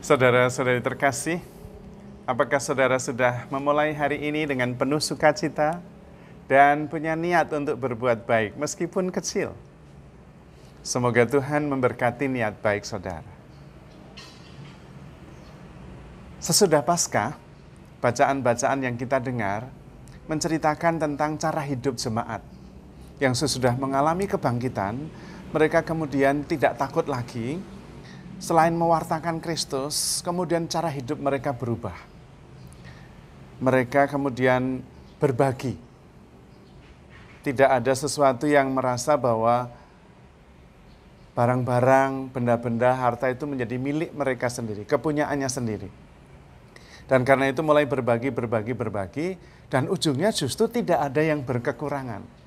Saudara-saudari terkasih, apakah saudara sudah memulai hari ini dengan penuh sukacita dan punya niat untuk berbuat baik meskipun kecil? Semoga Tuhan memberkati niat baik saudara. Sesudah Paskah, bacaan-bacaan yang kita dengar menceritakan tentang cara hidup jemaat yang sesudah mengalami kebangkitan, mereka kemudian tidak takut lagi. Selain mewartakan Kristus, kemudian cara hidup mereka berubah. Mereka kemudian berbagi. Tidak ada sesuatu yang merasa bahwa barang-barang, benda-benda, harta itu menjadi milik mereka sendiri, kepunyaannya sendiri. Dan karena itu mulai berbagi, dan ujungnya justru tidak ada yang berkekurangan.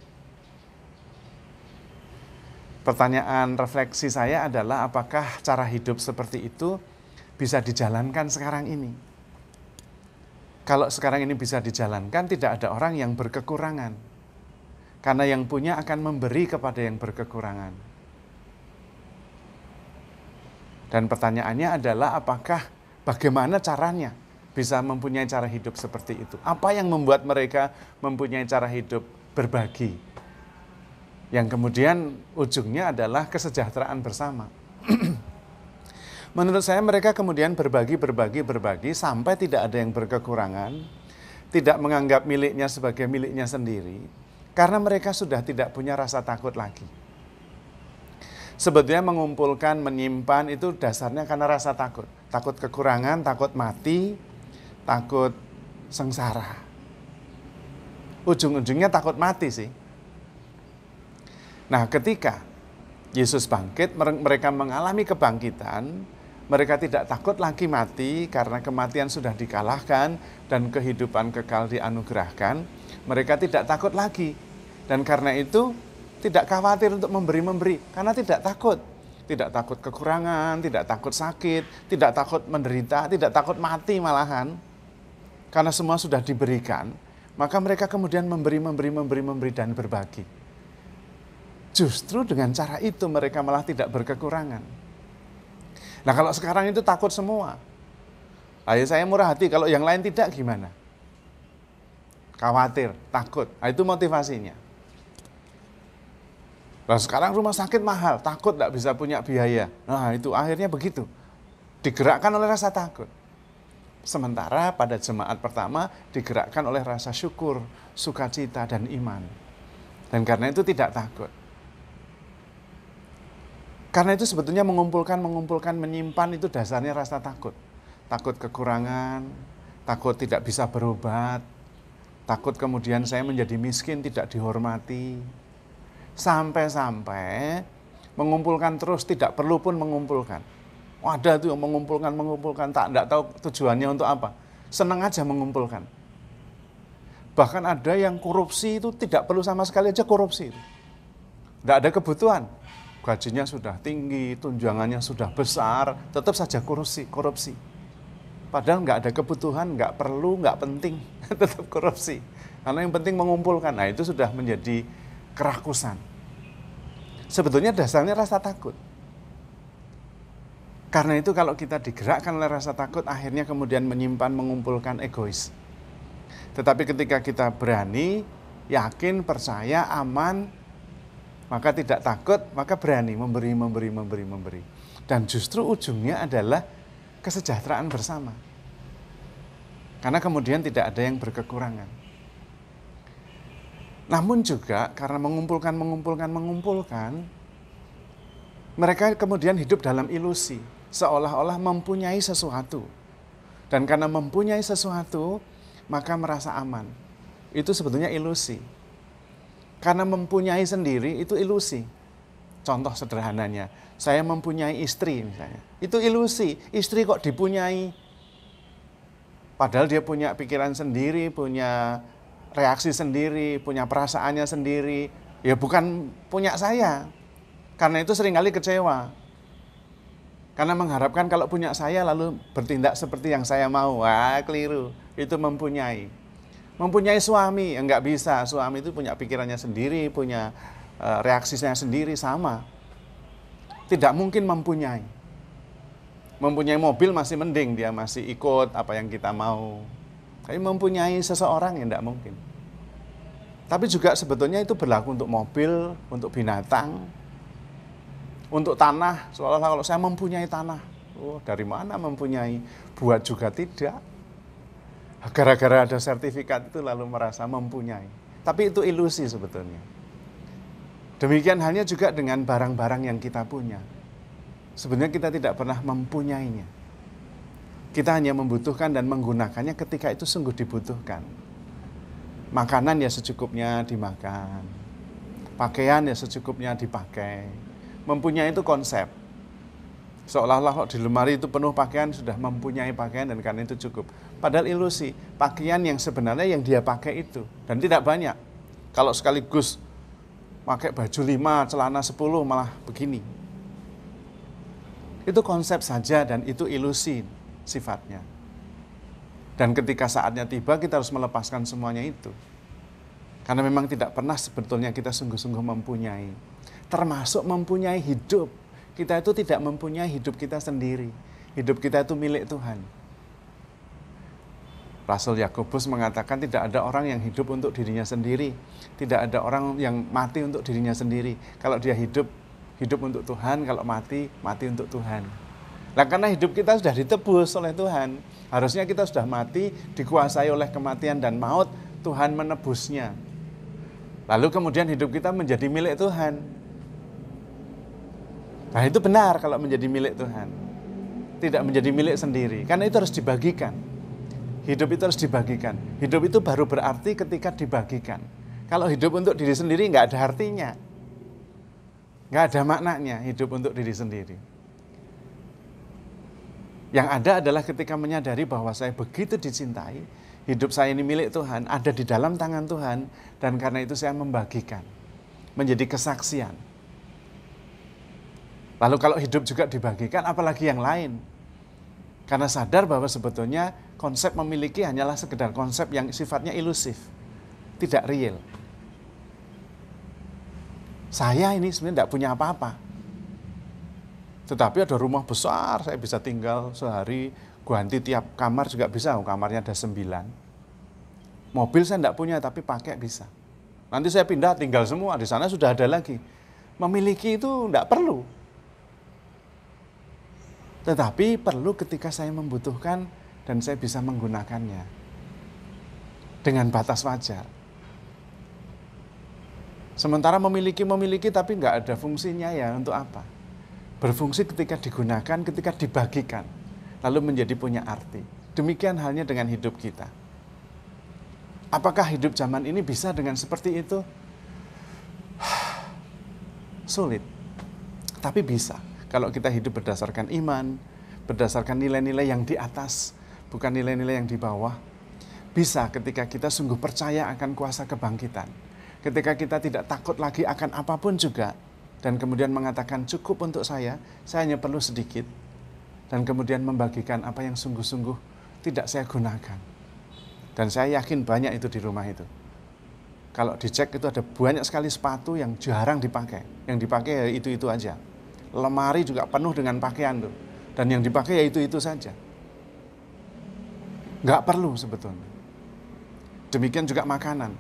Pertanyaan refleksi saya adalah apakah cara hidup seperti itu bisa dijalankan sekarang ini? Kalau sekarang ini bisa dijalankan, tidak ada orang yang berkekurangan. Karena yang punya akan memberi kepada yang berkekurangan. Dan pertanyaannya adalah bagaimana caranya bisa mempunyai cara hidup seperti itu? Apa yang membuat mereka mempunyai cara hidup berbagi? Yang kemudian ujungnya adalah kesejahteraan bersama. Menurut saya mereka kemudian berbagi sampai tidak ada yang berkekurangan, tidak menganggap miliknya sebagai miliknya sendiri, karena mereka sudah tidak punya rasa takut lagi. Sebetulnya mengumpulkan, menyimpan itu dasarnya karena rasa takut. Takut kekurangan, takut mati, takut sengsara. Ujung-ujungnya takut mati sih. Nah, ketika Yesus bangkit, mereka mengalami kebangkitan, mereka tidak takut lagi mati karena kematian sudah dikalahkan dan kehidupan kekal dianugerahkan. Mereka tidak takut lagi. Dan karena itu tidak khawatir untuk memberi, karena tidak takut. Tidak takut kekurangan, tidak takut sakit, tidak takut menderita, tidak takut mati malahan. Karena semua sudah diberikan, maka mereka kemudian memberi dan berbagi. Justru dengan cara itu mereka malah tidak berkekurangan. Nah, kalau sekarang itu takut semua. Ayo saya murah hati, kalau yang lain tidak gimana? Khawatir, takut. Nah, itu motivasinya. Nah, sekarang rumah sakit mahal, takut tidak bisa punya biaya. Nah, itu akhirnya begitu. Digerakkan oleh rasa takut. Sementara pada jemaat pertama digerakkan oleh rasa syukur, sukacita, dan iman. Dan karena itu tidak takut. Karena itu sebetulnya mengumpulkan, menyimpan itu dasarnya rasa takut. Takut kekurangan, takut tidak bisa berobat, takut kemudian saya menjadi miskin, tidak dihormati. Sampai-sampai mengumpulkan terus, tidak perlu pun mengumpulkan. Ada tuh yang mengumpulkan, tidak tahu tujuannya untuk apa. Senang aja mengumpulkan. Bahkan ada yang korupsi itu tidak perlu sama sekali aja korupsi. Tidak ada kebutuhan. Gajinya sudah tinggi, tunjangannya sudah besar, tetap saja korupsi. Padahal nggak ada kebutuhan, nggak perlu, nggak penting, tetap korupsi. Karena yang penting mengumpulkan, nah itu sudah menjadi kerakusan. Sebetulnya dasarnya rasa takut. Karena itu kalau kita digerakkan oleh rasa takut, akhirnya kemudian menyimpan, mengumpulkan egois. Tetapi ketika kita berani, yakin, percaya, aman, maka tidak takut, maka berani memberi. Dan justru ujungnya adalah kesejahteraan bersama. Karena kemudian tidak ada yang berkekurangan. Namun juga karena mengumpulkan, mereka kemudian hidup dalam ilusi, seolah-olah mempunyai sesuatu. Dan karena mempunyai sesuatu, maka merasa aman. Itu sebetulnya ilusi. Karena mempunyai sendiri itu ilusi. Contoh sederhananya, saya mempunyai istri misalnya. Itu ilusi, istri kok dipunyai. Padahal dia punya pikiran sendiri, punya reaksi sendiri, punya perasaannya sendiri. Ya bukan punya saya. Karena itu seringkali kecewa. Karena mengharapkan kalau punya saya lalu bertindak seperti yang saya mau. Wah, keliru. Itu mempunyai. Mempunyai suami, enggak bisa. Suami itu punya pikirannya sendiri, punya reaksinya sendiri, sama. Tidak mungkin mempunyai. Mempunyai mobil masih mending, dia masih ikut apa yang kita mau. Tapi mempunyai seseorang yang tidak mungkin. Tapi juga sebetulnya itu berlaku untuk mobil, untuk binatang, untuk tanah. Seolah-olah kalau saya mempunyai tanah, dari mana mempunyai? Buat juga tidak. Gara-gara ada sertifikat itu lalu merasa mempunyai. Tapi itu ilusi sebetulnya. Demikian halnya juga dengan barang-barang yang kita punya. Sebenarnya kita tidak pernah mempunyainya. Kita hanya membutuhkan dan menggunakannya ketika itu sungguh dibutuhkan. Makanan ya secukupnya dimakan. Pakaian ya secukupnya dipakai. Mempunyai itu konsep. Seolah-olah di lemari itu penuh pakaian, sudah mempunyai pakaian dan karena itu cukup. Padahal ilusi, pakaian yang sebenarnya yang dia pakai itu. Dan tidak banyak. Kalau sekaligus pakai baju 5, celana 10 malah begini. Itu konsep saja dan itu ilusi sifatnya. Dan ketika saatnya tiba kita harus melepaskan semuanya itu. Karena memang tidak pernah sebetulnya kita sungguh-sungguh mempunyai. Termasuk mempunyai hidup. Kita itu tidak mempunyai hidup kita sendiri. Hidup kita itu milik Tuhan. Rasul Yakobus mengatakan tidak ada orang yang hidup untuk dirinya sendiri. Tidak ada orang yang mati untuk dirinya sendiri. Kalau dia hidup, hidup untuk Tuhan. Kalau mati, mati untuk Tuhan. Nah, karena hidup kita sudah ditebus oleh Tuhan. Harusnya kita sudah mati, dikuasai oleh kematian dan maut. Tuhan menebusnya. Lalu kemudian hidup kita menjadi milik Tuhan. Nah, itu benar kalau menjadi milik Tuhan. Tidak menjadi milik sendiri. Karena itu harus dibagikan. Hidup itu harus dibagikan. Hidup itu baru berarti ketika dibagikan. Kalau hidup untuk diri sendiri nggak ada artinya. Nggak ada maknanya hidup untuk diri sendiri. Yang ada adalah ketika menyadari bahwa saya begitu dicintai, hidup saya ini milik Tuhan, ada di dalam tangan Tuhan, dan karena itu saya membagikan. Menjadi kesaksian. Lalu kalau hidup juga dibagikan, apalagi yang lain. Karena sadar bahwa sebetulnya konsep memiliki hanyalah sekedar konsep yang sifatnya ilusif, tidak real. Saya ini sebenarnya tidak punya apa-apa. Tetapi ada rumah besar, saya bisa tinggal sehari, ganti tiap kamar juga bisa, kamarnya ada 9. Mobil saya tidak punya, tapi pakai bisa. Nanti saya pindah tinggal semua, di sana sudah ada lagi. Memiliki itu tidak perlu. Tetapi perlu ketika saya membutuhkan dan saya bisa menggunakannya dengan batas wajar. Sementara memiliki tapi nggak ada fungsinya ya untuk apa? Berfungsi ketika digunakan, ketika dibagikan, lalu menjadi punya arti. Demikian halnya dengan hidup kita. Apakah hidup zaman ini bisa dengan seperti itu? Sulit, tapi bisa. Kalau kita hidup berdasarkan iman, berdasarkan nilai-nilai yang di atas, bukan nilai-nilai yang di bawah, bisa ketika kita sungguh percaya akan kuasa kebangkitan. Ketika kita tidak takut lagi akan apapun juga, dan kemudian mengatakan cukup untuk saya hanya perlu sedikit, dan kemudian membagikan apa yang sungguh-sungguh tidak saya gunakan. Dan saya yakin banyak itu di rumah itu. Kalau dicek itu ada banyak sekali sepatu yang jarang dipakai. Yang dipakai ya itu-itu aja. Lemari juga penuh dengan pakaian tuh. Dan yang dipakai ya itu-itu saja. Nggak perlu sebetulnya. Demikian juga makanan.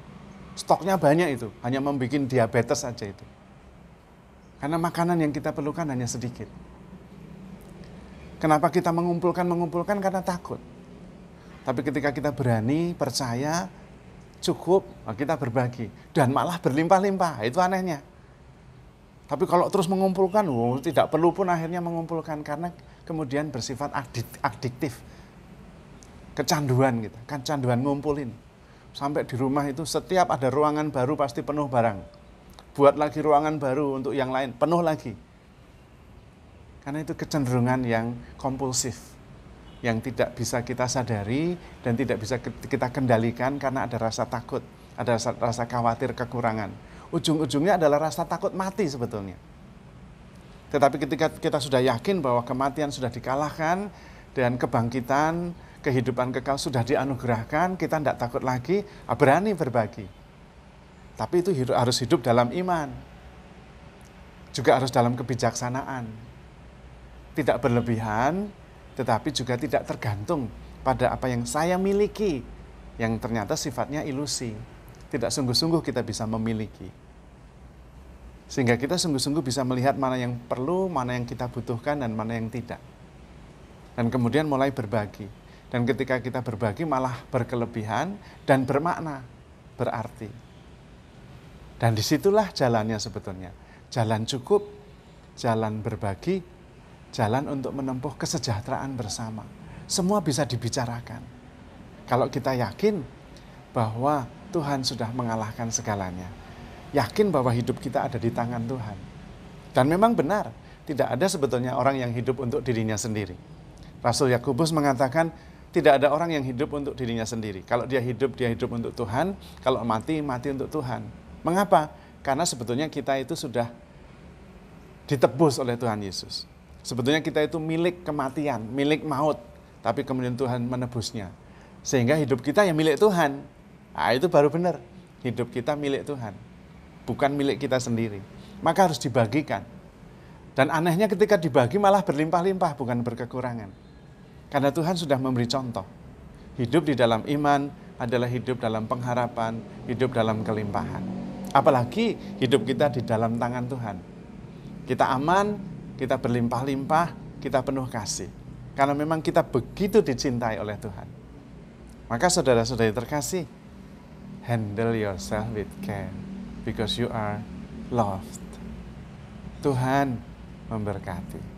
Stoknya banyak itu. Hanya membuat diabetes saja itu. Karena makanan yang kita perlukan hanya sedikit. Kenapa kita mengumpulkan? Karena takut. Tapi ketika kita berani, percaya, cukup, kita berbagi. Dan malah berlimpah-limpah. Itu anehnya. Tapi kalau terus mengumpulkan, tidak perlu pun akhirnya mengumpulkan. Karena kemudian bersifat adiktif. Kecanduan gitu. Kecanduan ngumpulin. Sampai di rumah itu setiap ada ruangan baru pasti penuh barang. Buat lagi ruangan baru untuk yang lain, penuh lagi. Karena itu kecenderungan yang kompulsif. Yang tidak bisa kita sadari dan tidak bisa kita kendalikan karena ada rasa takut. Ada rasa khawatir kekurangan. Ujung-ujungnya adalah rasa takut mati sebetulnya. Tetapi ketika kita sudah yakin bahwa kematian sudah dikalahkan dan kebangkitan, kehidupan kekal sudah dianugerahkan, kita tidak takut lagi, berani berbagi. Tapi itu harus hidup dalam iman. Juga harus dalam kebijaksanaan. Tidak berlebihan, tetapi juga tidak tergantung pada apa yang saya miliki, yang ternyata sifatnya ilusi. Tidak sungguh-sungguh kita bisa memiliki. Sehingga kita sungguh-sungguh bisa melihat mana yang perlu, mana yang kita butuhkan, dan mana yang tidak. Dan kemudian mulai berbagi. Dan ketika kita berbagi malah berkelebihan dan bermakna, berarti. Dan disitulah jalannya sebetulnya. Jalan cukup, jalan berbagi, jalan untuk menempuh kesejahteraan bersama. Semua bisa dibicarakan. Kalau kita yakin bahwa Tuhan sudah mengalahkan segalanya. Yakin bahwa hidup kita ada di tangan Tuhan. Dan memang benar, tidak ada sebetulnya orang yang hidup untuk dirinya sendiri. Rasul Yakobus mengatakan, tidak ada orang yang hidup untuk dirinya sendiri. Kalau dia hidup untuk Tuhan. Kalau mati, mati untuk Tuhan. Mengapa? Karena sebetulnya kita itu sudah ditebus oleh Tuhan Yesus. Sebetulnya kita itu milik kematian, milik maut. Tapi kemudian Tuhan menebusnya. Sehingga hidup kita yang milik Tuhan. Nah, itu baru benar. Hidup kita milik Tuhan. Bukan milik kita sendiri. Maka harus dibagikan. Dan anehnya ketika dibagi malah berlimpah-limpah, bukan berkekurangan. Karena Tuhan sudah memberi contoh. Hidup di dalam iman adalah hidup dalam pengharapan, hidup dalam kelimpahan. Apalagi hidup kita di dalam tangan Tuhan. Kita aman, kita berlimpah-limpah, kita penuh kasih. Karena memang kita begitu dicintai oleh Tuhan. Maka saudara-saudari terkasih, handle yourself with care, because you are loved. Tuhan memberkati.